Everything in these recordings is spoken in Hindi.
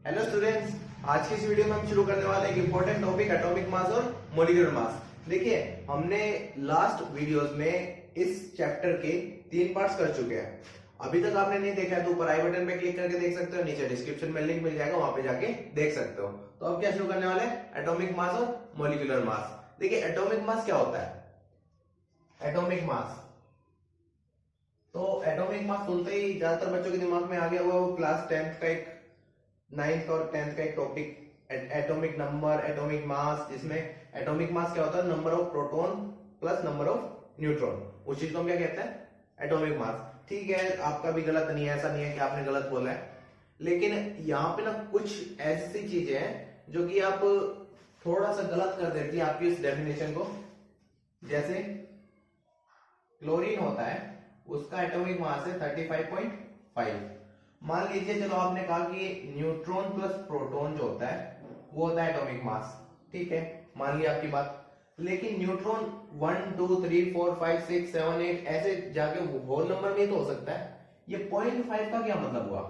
हेलो स्टूडेंट्स, आज की इस वीडियो में हम शुरू करने वाले हैं एक इंपॉर्टेंट टॉपिक एटॉमिक मास और मॉलिक्यूलर मास। देखिए, हमने लास्ट वीडियोस में इस चैप्टर के 3 पार्ट्स कर चुके हैं। अभी तक आपने नहीं देखा है तो ऊपर आई बटन पे क्लिक करके देख सकते हो, नीचे डिस्क्रिप्शन में लिंक मिल जाएगा, वहां पे जाके देख सकते हो। तो अब क्या शुरू करने वाले हैं? एटॉमिक मास और मॉलिक्यूलर मास। देखिए, एटॉमिक मास क्या होता है? एटॉमिक मास, तो एटॉमिक मास सुनते ही ज्यादातर बच्चों के दिमाग में आ गया वो क्लास 10th का एक 9th और 10th का एक topic atomic number, atomic mass, जिसमें एटॉमिक मास क्या होता है? Number of proton plus number of neutron. उस चीज को हम क्या कहते हैं? Atomic mass. ठीक है, आपका भी गलत नहीं है, ऐसा नहीं है कि आपने गलत बोला है, लेकिन यहाँ पे ना कुछ ऐसी चीजें हैं जो कि आप थोड़ा सा गलत कर देती है आपकी इस डेफिनेशन को। जैसे क्लोरीन होता है, उसका एटॉमिक मास है 35.5। मान लीजिए, चलो आपने कहा कि न्यूट्रॉन प्लस प्रोटॉन जो होता है वो होता है एटॉमिक मास। ठीक है, मान लिया आपकी बात, लेकिन न्यूट्रॉन 1 2 3 4 5 6 7 8 ऐसे जाके होल नंबर में तो हो सकता है। ये 0.5 का क्या मतलब हुआ?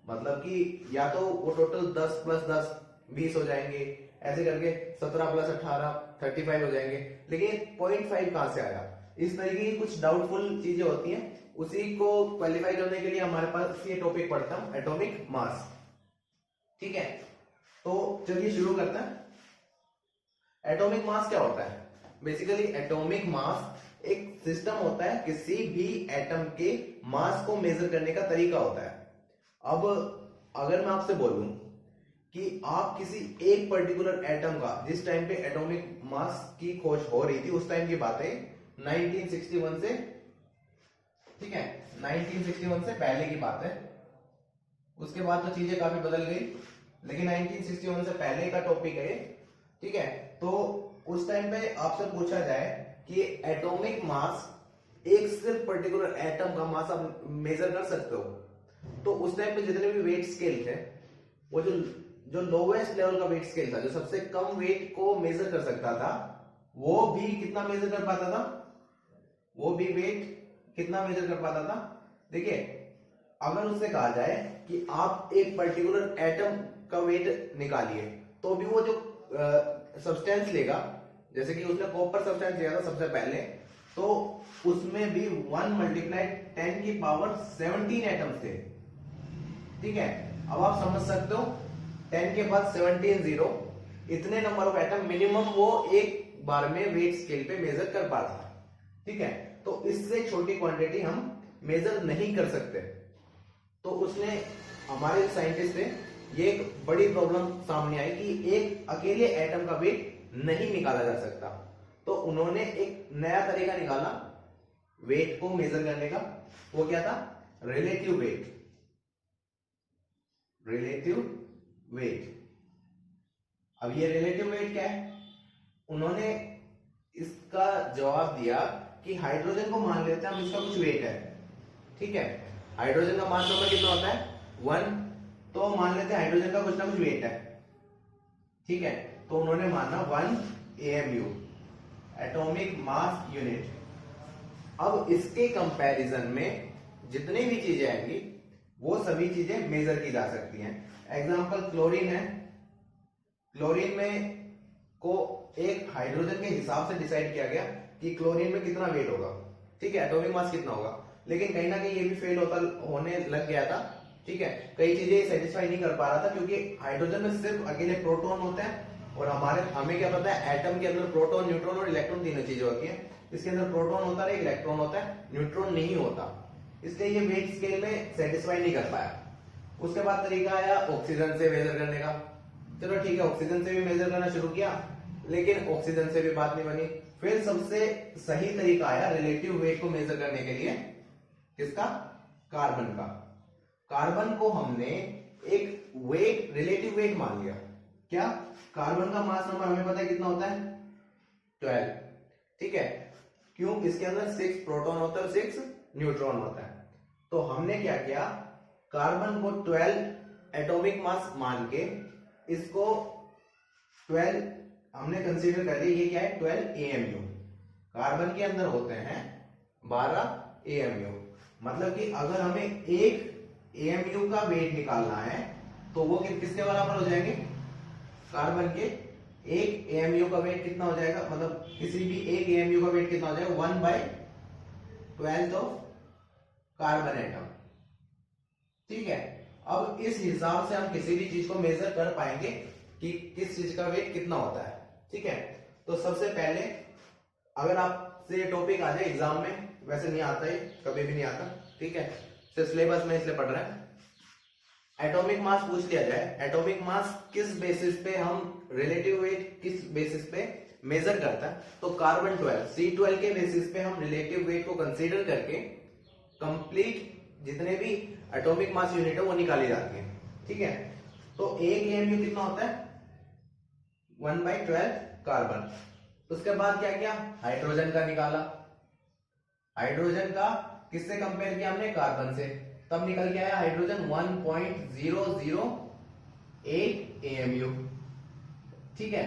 मतलब कि या तो वो टोटल 10 प्लस 10 20 हो जाएंगे, ऐसे करके 17 प्लस 18 35 हो जाएंगे, लेकिन 0.5 कहां से आया? इस तरीके की कुछ डाउटफुल चीजें होती हैं, उसी को क्वालिफाई करने के लिए हमारे पास ये टॉपिक पढ़ता हूं, एटॉमिक मास। ठीक है, तो चलिए शुरू करते हैं। एटॉमिक मास क्या होता है? बेसिकली एटॉमिक मास एक सिस्टम होता है, किसी भी एटम के मास को मेजर करने का तरीका होता है। अब अगर मैं आपसे बोलूं कि आप किसी एक पर्टिकुलर एटम का, जिस टाइम पे एटॉमिक मास की खोज हो रही थी उस टाइम की बातें 1961 से, ठीक है, 1961 से पहले की बात है। उसके बाद तो चीजें काफी बदल गई, लेकिन 1961 से पहले का टॉपिक है। ठीक है, तो उस टाइम पे आपसे पूछा जाए कि एटॉमिक मास, एक सिर्फ पर्टिकुलर एटम का मास आप मेजर कर सकते हो, तो उस टाइम पे जितने भी वेट स्केल थे, वो जो लोवेस्ट लेवल का वेट स्केल था, जो सबसे कम वेट को मेजर कर सकता था, वो भी कितना मेजर कर पाता था? वो भी वेट कितना मेजर कर पाता था? देखिए, अगर उससे कहा जाए कि आप एक पर्टिकुलर एटम का वेट निकालिए, तो भी वो जो सब्सटेंस लेगा, जैसे कि उसने कॉपर सब्सटेंस लिया था सबसे पहले, तो उसमें भी 1 मल्टीप्लाइड 10 की पावर 17 एटम्स थे। ठीक है, अब आप समझ सकते हो 10 के बाद 17 जीरो, इतने नंबर ऑफ एटम मिनिमम वो एक बार में वेट स्केल पे मेजर कर पाता है। ठीक है, तो इससे छोटी क्वांटिटी हम मेजर नहीं कर सकते। तो उसने, हमारे साइंटिस्ट ने, ये एक बड़ी प्रॉब्लम सामने आई कि एक अकेले एटम का वेट नहीं निकाला जा सकता। तो उन्होंने एक नया तरीका निकाला वेट को मेजर करने का। वो क्या था? Relative weight. Relative weight. अब ये रिलेटिव वेट क्या है? उन्होंने इसका जवाब दिया कि हाइड्रोजन को मान लेते हैं हम, इसका कुछ वेट है। ठीक है, हाइड्रोजन का मास नंबर कितना होता है? 1, तो मान लेते हैं हाइड्रोजन का कुछ ना कुछ वेट है। ठीक है, तो उन्होंने माना 1 AMU, एटॉमिक मास यूनिट। अब इसके कंपैरिजन में जितनी भी चीजें आएंगी वो सभी चीजें मेजर की जा सकती हैं। एग्जांपल क्लोरीन है, क्लोरीन में को एक हाइड्रोजन के हिसाब से डिसाइड किया गया कि क्लोरीन में कितना वेट होगा। ठीक है, एटॉमिक मास कितना होगा, लेकिन कहीं ना कहीं ये भी फेल होने लग गया था। ठीक है, कई चीजें सेटिस्फाई नहीं कर पा रहा था, क्योंकि हाइड्रोजन में सिर्फ अकेले प्रोटॉन होते हैं, और हमें क्या पता है, एटम के अंदर प्रोटॉन, न्यूट्रॉन और इलेक्ट्रॉन तीनों चीजें होती हैं। इसके अंदर प्रोटॉन होता है, एक इलेक्ट्रॉन होता है, न्यूट्रॉन नहीं होता, इसलिए ये वेट स्केल में सेटिस्फाई नहीं कर पाया। उसके बाद तरीका आया ऑक्सीजन से मेजर करने का। चलो ठीक है, ऑक्सीजन से भी मेजर करना शुरू किया, लेकिन ऑक्सीजन से भी बात नहीं बनी। फिर सबसे सही तरीका आया रिलेटिव वेट को मेजर करने के लिए, किसका? कार्बन का। कार्बन को हमने एक वेट, रिलेटिव वेट मान लिया। क्या? कार्बन का मास नंबर हमें पता है कितना होता है? 12। ठीक है, क्यों? इसके अंदर 6 प्रोटॉन होता है और 6 न्यूट्रॉन होता है। तो हमने क्या किया, कार्बन को 12 एटॉमिक मास मान के इसको 12 हमने कंसीडर कर लिया। ये क्या है? 12 AMU। कार्बन के अंदर होते हैं 12 AMU। मतलब कि अगर हमें एक AMU का वेट निकालना है तो वो किसके बराबर हो जाएंगे, कार्बन के एक एएमयू का वेट कितना हो जाएगा, मतलब किसी भी एक एएमयू का वेट कितना हो जाएगा, 1/12 ऑफ कार्बन एटम। ठीक है, अब इस हिसाब से हम किसी भी चीज को मेजर कर पाएंगे कि किस चीज का वेट कितना होता है। ठीक है, तो सबसे पहले अगर आपसे टॉपिक आ जाए एग्जाम में, वैसे नहीं आता है, कभी भी नहीं आता, ठीक है, सिर्फ सिलेबस में इसलिए पढ़ रहे हैं, एटॉमिक मास पूछ लिया जाए, एटॉमिक मास किस बेसिस पे हम रिलेटिव वेट किस बेसिस पे मेजर करता है, तो कार्बन 12 C12 के बेसिस पे हम रिलेटिव वेट को कंसीडर करके कंप्लीट जितने भी एटॉमिक मास यूनिट है वो निकाली जाती है। ठीक है, तो एक एएमयू कितना होता है, 1/12 कार्बन। उसके बाद क्या किया, हाइड्रोजन का निकाला, हाइड्रोजन का किससे कंपेयर किया हमने, कार्बन से, तब निकल के आया हाइड्रोजन 1.008 एएमयू। ठीक है,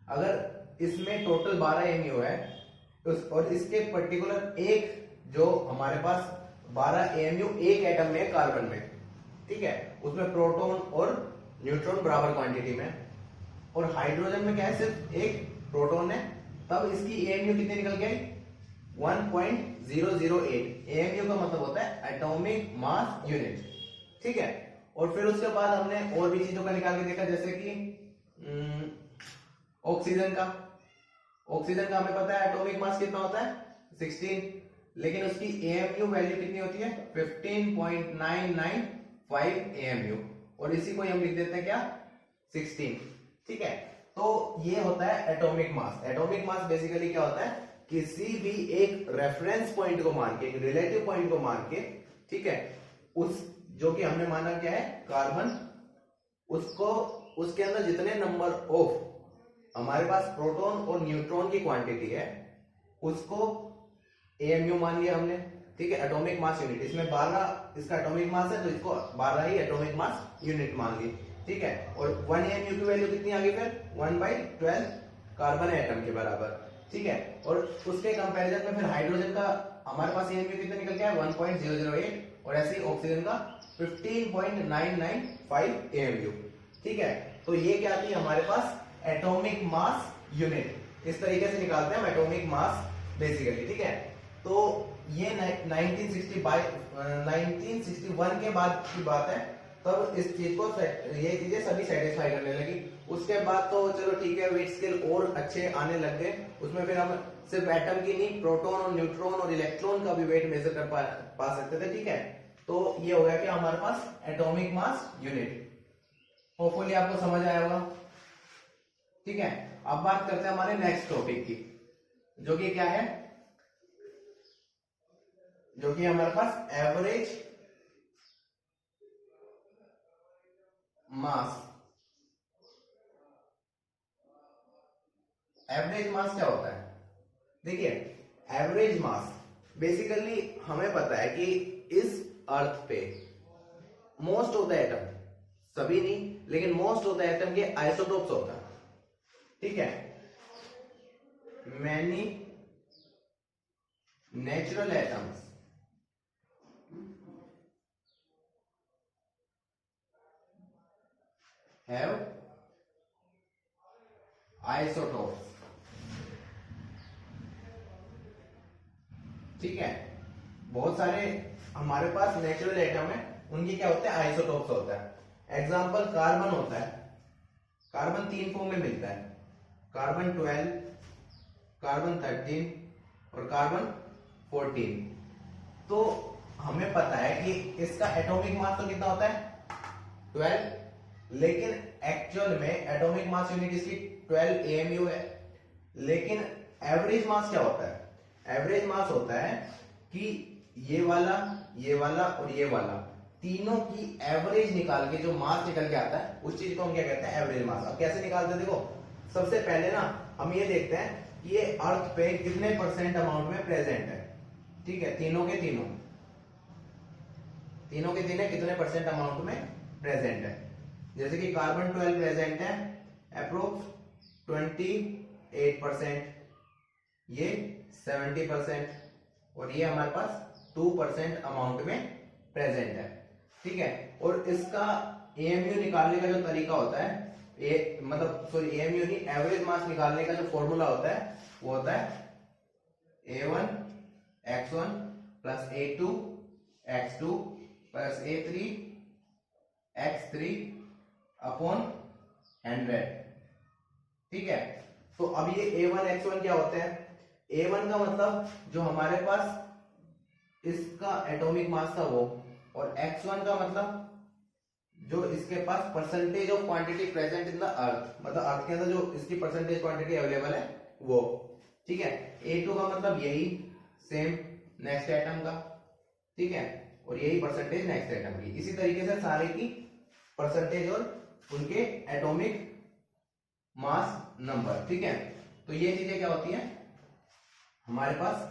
अगर इसमें टोटल 12 एएमयू है और इसके पर्टिकुलर एक जो हमारे पास 12 एएमयू एक एटम में है कार्बन में, ठीक है, उसमें प्रोटॉन और न्यूट्रॉन बराबर क्वांटिटी में, और हाइड्रोजन में क्या है, सिर्फ एक प्रोटॉन है, तब इसकी एएमयू कितनी निकल के आई, 1.008। एएमयू का मतलब होता है एटॉमिक मास यूनिट। ठीक है, और फिर उसके बाद हमने और भी चीजों का निकाल के देखा, जैसे कि ऑक्सीजन का, ऑक्सीजन का हमें पता है एटॉमिक मास कितना होता है, 16, लेकिन उसकी एएमयू वैल्यू कितनी होती है, 15.995 एएमयू, और इसी को हम लिख देते हैं क्या, 16। ठीक है, तो ये होता है atomic mass. Atomic mass basically क्या होता है, किसी भी एक रेफरेंस पॉइंट को मान के, एक रिलेटिव पॉइंट को मान के, ठीक है, उस जो कि हमने माना क्या है कार्बन, उसको उसके अंदर जितने नंबर ऑफ हमारे पास प्रोटॉन और न्यूट्रॉन की क्वांटिटी है उसको एएमयू मान लिया हमने। ठीक है, एटॉमिक मास यूनिट, इसमें 12 इसका एटॉमिक मास है तो इसको 12 ही एटॉमिक मास यूनिट मान ली। ठीक है, और 1 एएमयू की वैल्यू कितनी आ गई फिर, 1/12 कार्बन एटम के बराबर। ठीक है, और उसके कंपैरिजन में फिर हाइड्रोजन का हमारे पास एएमयू कितना निकल गया है, 1.008, और ऐसे ही ऑक्सीजन का 15.995 एएमयू। ठीक है, तो ये क्या थी हमारे पास एटॉमिक मास यूनिट, इस तरीके से निकालते हैं हम एटॉमिक मास बेसिकली। ठीक है, तो ये 1961 के बाद की बात है, तब इस चीज को ये चीजें सभी सेटिस्फाई करने लगी। उसके बाद तो चलो ठीक है, वेट स्केल और अच्छे आने लग गए, उसमें फिर हम सिर्फ एटम की नहीं, प्रोटॉन और न्यूट्रॉन और इलेक्ट्रॉन का भी वेट मेजर कर पा सकते थे। ठीक है, तो ये हो गया कि हमारे पास एटॉमिक मास यूनिट। होपफुली आपको समझ आया होगा। ठीक है, अब बात करते हैं हमारे नेक्स्ट टॉपिक की, जो कि क्या है, जो कि हमारे पास एवरेज मास। एवरेज मास क्या होता है, देखिए एवरेज मास बेसिकली हमें पता है कि इस अर्थ पे मोस्ट ऑफ द एटम, सभी नहीं लेकिन मोस्ट ऑफ द एटम के आइसोटोप्स होता है। ठीक है, many natural atoms have isotopes. ठीक है, बहुत सारे हमारे पास नेचुरल एटम है, उनकी क्या होते हैं, आइसोटोप्स होता है। एग्जांपल कार्बन होता है, कार्बन 3 फॉर्म में मिलता है, कार्बन 12, कार्बन 13 और कार्बन 14। तो हमें पता है कि इसका एटॉमिक मास तो कितना होता है, 12, लेकिन एक्चुअल में एटॉमिक मास यूनिट इसकी 12 एएमयू है। लेकिन एवरेज मास क्या होता है, एवरेज मास होता है कि ये वाला और ये वाला तीनों की एवरेज निकाल के जो मास निकल के आता है उस चीज को हम क्या कहते हैं, एवरेज मास। अब कैसे निकालते हैं, देखो सबसे पहले ना हम ये देखते हैं कि ये अर्थ पे कितने परसेंट अमाउंट में प्रेजेंट है। ठीक है, तीनों के तीनों कितने परसेंट अमाउंट में प्रेजेंट है। जैसे कि कार्बन 12 प्रेजेंट है अप्रोक्स 28%, ये 70%, और ये हमारे पास 2% अमाउंट में प्रेजेंट है। ठीक है। और इसका एएमयू निकालने का जो तरीका होता है, एएमयू नहीं, एवरेज मास निकालने का जो फॉर्मूला होता है वो होता है A1 x1 plus A2 x2 plus A3 x3 upon 100। ठीक है। तो अब ये A1 x1 क्या होते हैं? A1 का मतलब जो हमारे पास इसका एटॉमिक मास था वो, और x1 का मतलब जो इसके पास percentage of quantity present in the earth, मतलब अर्थ के अंदर जो इसकी परसेंटेज क्वांटिटी अवेलेबल है वो। ठीक है। A2 का मतलब यही सेम नेक्स्ट एटम का, ठीक है, और यही परसेंटेज नेक्स्ट एटम की। इसी तरीके से सारे की परसेंटेज और उनके एटॉमिक मास नंबर। ठीक है। तो ये चीजें क्या होती हैं हमारे पास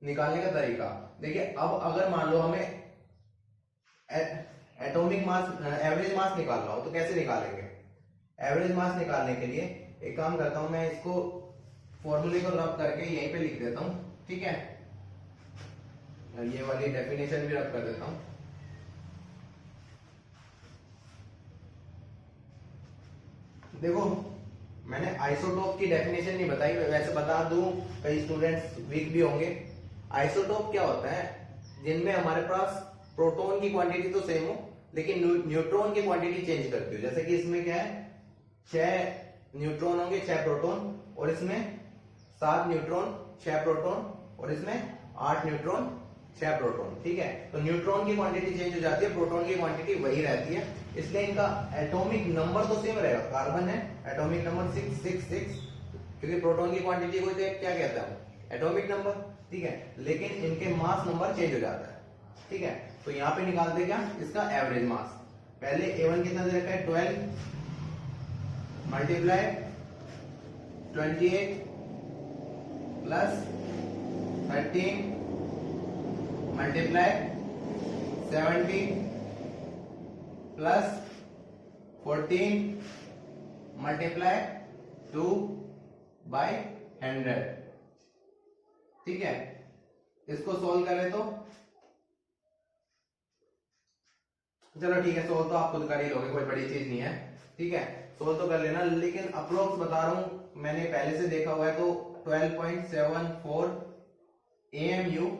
निकालने का तरीका। देखिए अब अगर मान लो हमें एटॉमिक मास, एवरेज मास निकालना हो तो कैसे निकालेंगे? एवरेज मास निकालने के लिए एक काम करता हूं, मैं इसको फॉर्मूले को रब करके यहीं पे लिख देता हूं। ठीक है। ये वाली डेफिनेशन भी रब कर देता हूं। देखो मैंने आइसोटोप की डेफिनेशन नहीं बताई, वैसे बता दूं, कई स्टूडेंट्स वीक भी होंगे। आइसोटोप क्या होता है? जिनमें हमारे पास प्रोटॉन की क्वांटिटी तो सेम हो लेकिन न्यूट्रॉन की क्वांटिटी चेंज करती हो। जैसे कि इसमें क्या है, 6 न्यूट्रॉन होंगे 6 प्रोटॉन, और इसमें 7 न्यूट्रॉन 6 प्रोटॉन, और इसमें 8 न्यूट्रॉन 6 प्रोटॉन। ठीक है। तो न्यूट्रॉन की क्वांटिटी चेंज हो जाती है, प्रोटॉन की क्वांटिटी वही रहती है, इसलिए इनका एटॉमिक नंबर तो सेम रहेगा। कार्बन है एटॉमिक नंबर 666, क्योंकि प्रोटॉन की क्वांटिटी को क्या कहता है? Atomic number. ठीक है। लेकिन इनके मास नंबर चेंज हो जाता है। ठीक है। तो यहां पे निकालते क्या, इसका एवरेज मास। पहले A1 कितना दे रखा है? 12 multiply 28 plus 13 multiply 70 plus 14 multiply 2 by 100। ठीक है। इसको सोल्व करें तो चलो ठीक है, सोल्व तो आप खुद कर ही लोगे, कोई बड़ी चीज नहीं है। ठीक है, सोल्व तो कर लेना, लेकिन अप्रोक्स बता रहा हूं, मैंने पहले से देखा हुआ है। तो 12.74 AMU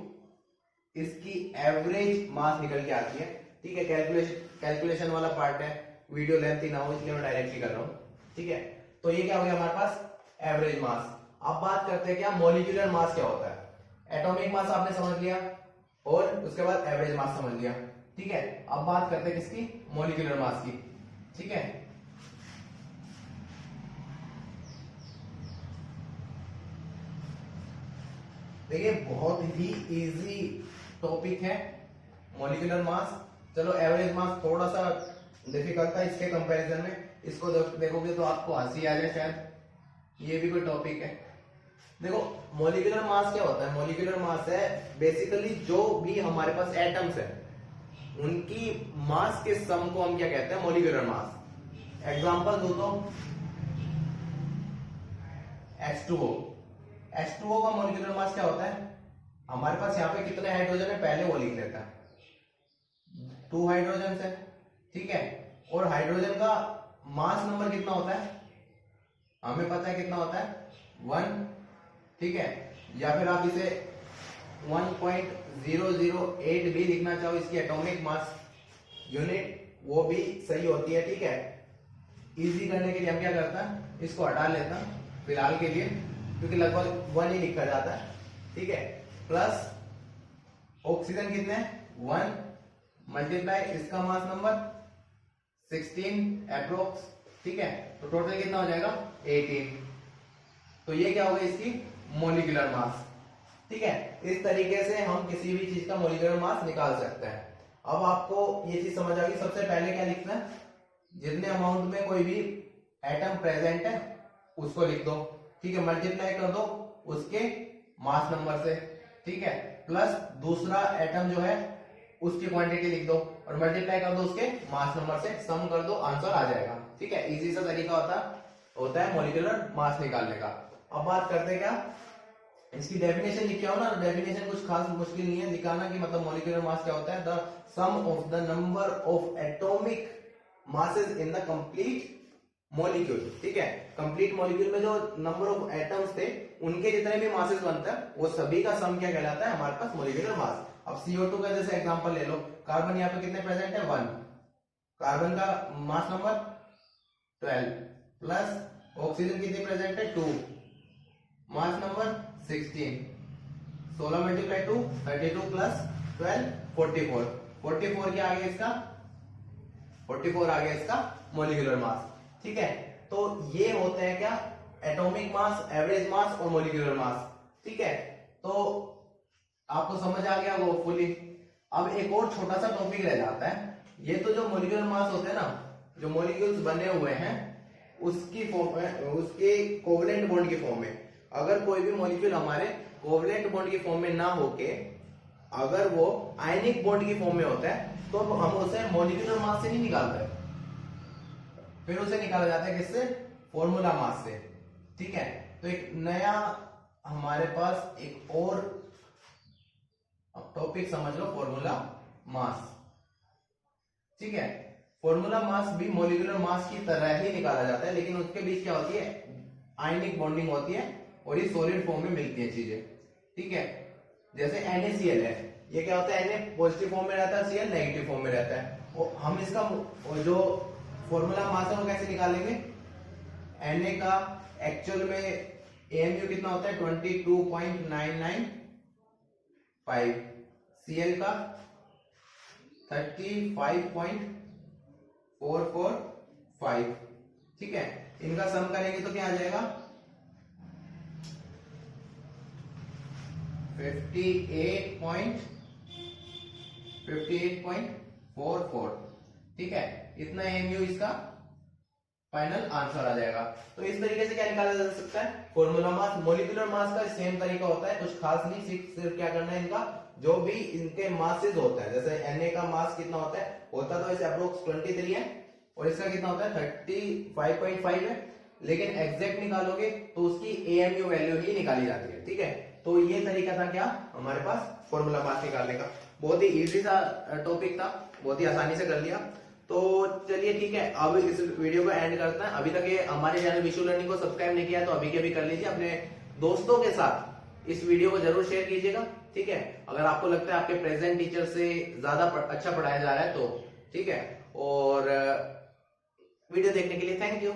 इसकी एवरेज मास निकल के आती है। ठीक है। कैलकुलेशन वाला पार्ट है, वीडियो लेंथी ना हो इसलिए मैं डायरेक्टली कर रहा हूं। ठीक है। तो ये क्या हो गया हमारे पास एवरेज मास। अब बात करते हैं क्या मॉलिक्यूलर मास क्या होता है। एटॉमिक मास आपने समझ लिया और उसके बाद एवरेज मास समझ लिया। ठीक है। अब बात करते हैं किसकी, मॉलिक्यूलर मास की। ठीक है। देखिए बहुत ही इजी टॉपिक है मॉलिक्यूलर मास। चलो एवरेज मास थोड़ा सा डिफिकल्ट था इसके कंपैरिजन में, इसको देखोगे तो आपको हंसी आ जाए शायद। ये भी कोई टॉपिक है। देखो मॉलिक्यूलर मास क्या होता है? मॉलिक्यूलर मास है बेसिकली जो भी हमारे पास एटम्स है उनकी मास के सम को हम क्या कहते हैं? Molecular mass. एग्जांपल दो तो H2O। H2O का मॉलिक्यूलर मास क्या होता है? हमारे पास यहाँ पे कितने हाइड्रोजन है पहले वो लिख लेता है, 2 हाइड्रोजन है। ठीक है। और हाइड्रोजन का मास नंबर कितना होता है? हमें पता है कितना होता है, 1। ठीक है। या फिर आप इसे 1.008 भी लिखना चाहो, इसकी एटॉमिक मास यूनिट, वो भी सही होती है। ठीक है। इजी करने के लिए हम क्या करते हैं, इसको हटा लेता हैं फिलहाल के लिए, क्योंकि लगभग 1 ही लिखा जाता है। ठीक है। प्लस ऑक्सीजन कितने, 1 मल्टीप्लाई इसका मास नंबर 16 अप्रोक्स। ठीक है। तो टोटल कितना हो जाएगा, 18। तो ये क्या होगा, इसकी मॉलिक्यूलर मास। ठीक है। इस तरीके से हम किसी भी चीज का मॉलिक्यूलर मास निकाल सकते हैं। अब आपको ये चीज समझ आ गई। सबसे पहले क्या लिखना है, जितने अमाउंट में कोई भी एटम प्रेजेंट है उसको लिख दो। ठीक है। मल्टीप्लाई कर दो उसके मास नंबर से। ठीक है। प्लस दूसरा एटम जो है उसकी क्वांटिटी लिख दो और मल्टीप्लाई कर दो उसके मास नंबर से, सम कर दो, आंसर आ जाएगा। ठीक है। इजी सा तरीका होता है मॉलिक्यूलर मास निकालने का। अब बात करते हैं क्या इसकी डेफिनेशन लिख के आओ ना, डेफिनेशन कुछ खास मुश्किल नहीं है दिखाना कि मतलब मॉलिक्यूलर मास क्या होता है, the sum of the number of atomic masses in the complete molecule. ठीक है, कंप्लीट मॉलिक्यूल में जो नंबर ऑफ एटम्स थे उनके जितने भी मासेस बनते हैं वो सभी का सम क्या कहलाता है हमारे पास मॉलिक्यूलर मास। अब CO2 का जैसे एग्जांपल ले लो, कार्बन यहाँ पे कितने प्रेजेंट है 1, कार्बन का मास नंबर 12 प्लस ऑक्सीजन कितने प्रेजेंट है 2, मास नंबर 16, 16 मल्टीप्लाई 2 32 प्लस 12 44, 44 के आगे इसका 44 आ गया इसका मॉलिक्यूलर मास। ठीक है, तो ये होते हैं क्या एटॉमिक मास, एवरेज मास और मॉलिक्यूलर मास। ठीक है, तो आपको समझ आ गया वो फुली। अब एक और छोटा सा टॉपिक रह जाता है, ये तो जो मॉलिक्यूलर मास होते हैं ना, जो मॉलिक्यूल्स बने हुए हैं उसकी फॉर्म में, उसके कोवलेंट बॉन्ड की फॉर्म में, अगर कोई भी मॉलिक्यूल हमारे कोवलेंट बॉन्ड की फॉर्म में ना होके अगर वो आयनिक बॉन्ड की फॉर्म में होता है तो हम उसे मॉलिक्यूलर मास से नहीं निकालते, फिर उसे निकाला जाता है किससे, फॉर्मूला मास से। ठीक है, तो एक नया हमारे पास एक और टॉपिक समझ लो, फॉर्मूला मास। ठीक है, फॉर्मूला मास भी मॉलिक्यूलर मास की तरह ही निकाला जाता है, लेकिन उसके बीच क्या होती है, आयनिक बॉन्डिंग होती है और ये सॉलिड फॉर्म में मिलती है चीजें। ठीक है, जैसे NaCl है, ये क्या होता है, Na पॉजिटिव फॉर्म में रहता है, Cl नेगेटिव फॉर्म में रहता है। और हम इसका जो फॉर्मूला मास है वो कैसे निकालेंगे, Na का एक्चुअल में AMU कितना होता है 22.995, Cl का 35.445। ठीक है, इनका सम करेंगे तो क्या आ जाएगा 58.44। ठीक है, इतना AMU इसका फाइनल आंसर आ जाएगा। तो इस तरीके से क्या निकाला जा सकता है फॉर्मूला मास। मॉलिक्यूलर मास का सेम तरीका होता है, कुछ खास नहीं, सिर्फ क्या करना है, इनका जो भी इनके मासेस होता है, जैसे Na का मास कितना होता है तो इसे अप्रोक्स 23 है और इसका कितना होता है 35.5 है, लेकिन एग्जैक्ट निकालोगे तो उसकी AMU वैल्यू ही निकाली जाती है। ठीक है, तो ये तरीका था क्या हमारे पास फॉर्मूला मास निकालने का। बहुत ही इजी सा टॉपिक था, बहुत ही आसानी से कर लिया। तो चलिए ठीक है, अब इस वीडियो को एंड करते हैं। अभी तक ये हमारे चैनल विशु लर्निंग को सब्सक्राइब नहीं किया तो अभी के अभी कर लीजिए, अपने दोस्तों के साथ इस वीडियो को जरूर शेयर कीजिएगा। ठीक है, अगर आपको लगता है आपके प्रेजेंट टीचर से ज्यादा अच्छा पढ़ाया जा रहा है तो ठीक है, और वीडियो देखने के लिए थैंक यू।